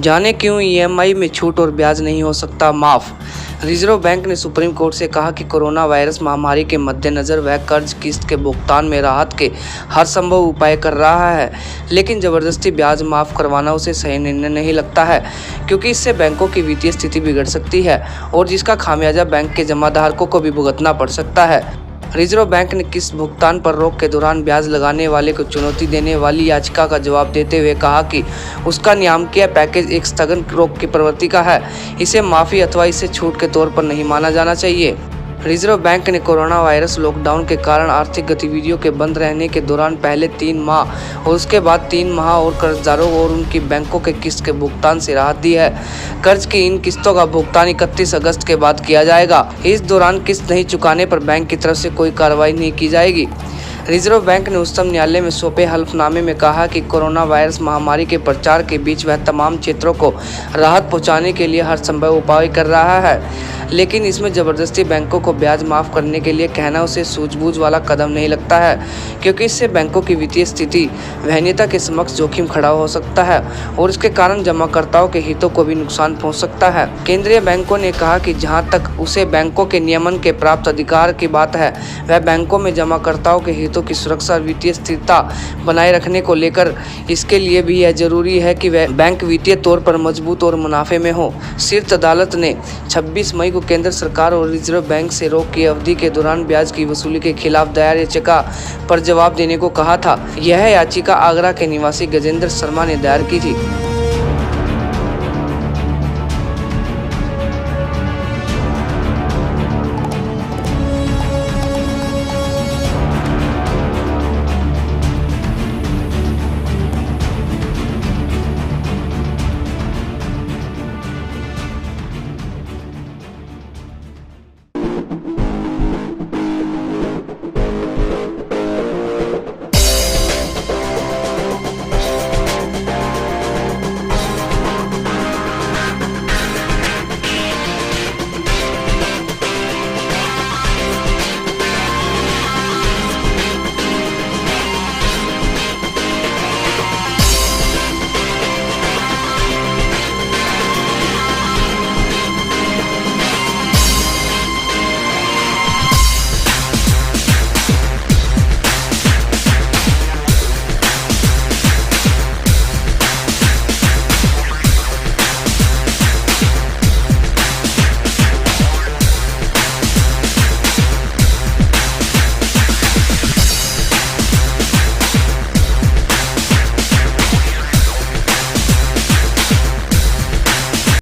जाने क्यों ईएमआई में छूट और ब्याज नहीं हो सकता माफ। रिजर्व बैंक ने सुप्रीम कोर्ट से कहा कि कोरोना वायरस महामारी के मद्देनजर वह कर्ज किस्त के भुगतान में राहत के हर संभव उपाय कर रहा है, लेकिन जबरदस्ती ब्याज माफ करवाना उसे सही निर्णय नहीं लगता है, क्योंकि इससे बैंकों की वित्तीय स्थिति बिगड़ सकती है और जिसका खामियाजा बैंक के जमाधारकों को भी भुगतना पड़ सकता है। रिजर्व बैंक ने किस्त भुगतान पर रोक के दौरान ब्याज लगाने वाले को चुनौती देने वाली याचिका का जवाब देते हुए कहा कि उसका नियामकीय पैकेज एक स्थगन रोक की प्रवृत्ति का है, इसे माफी अथवा इसे छूट के तौर पर नहीं माना जाना चाहिए। रिजर्व बैंक ने कोरोना वायरस लॉकडाउन के कारण आर्थिक गतिविधियों के बंद रहने के दौरान पहले 3 माह और उसके बाद 3 माह और कर्जदारों और उनकी बैंकों के किस्त के भुगतान से राहत दी है। कर्ज की इन किस्तों का भुगतान 31 अगस्त के बाद किया जाएगा। इस दौरान किस्त नहीं चुकाने पर बैंक की तरफ से कोई कार्रवाई नहीं की जाएगी। रिजर्व बैंक ने उच्चतम न्यायालय में सौंपे हल्फनामे में कहा कि कोरोना वायरस महामारी के प्रचार के बीच वह तमाम क्षेत्रों को राहत पहुंचाने के लिए हर संभव उपाय कर रहा है, लेकिन इसमें जबरदस्ती बैंकों को ब्याज माफ करने के लिए कहना उसे सूझबूझ वाला कदम नहीं लगता है, क्योंकि इससे बैंकों की वित्तीय स्थिति वहनीयता के समक्ष जोखिम खड़ा हो सकता है और इसके कारण जमाकर्ताओं के हितों को भी नुकसान पहुंच सकता है। केंद्रीय बैंकों ने कहा कि जहां तक उसे बैंकों के नियमन के प्राप्त अधिकार की बात है, वह बैंकों में जमाकर्ताओं के हितों की सुरक्षा और वित्तीय स्थिरता बनाए रखने को लेकर इसके लिए भी यह जरूरी है कि वह बैंक वित्तीय तौर पर मजबूत और मुनाफे में हो। शीर्ष अदालत ने 26 मई को केंद्र सरकार और रिजर्व बैंक से रोक की अवधि के दौरान ब्याज की वसूली के खिलाफ दायर याचिका पर जवाब देने को कहा था। यह याचिका आगरा के निवासी गजेंद्र शर्मा ने दायर की थी।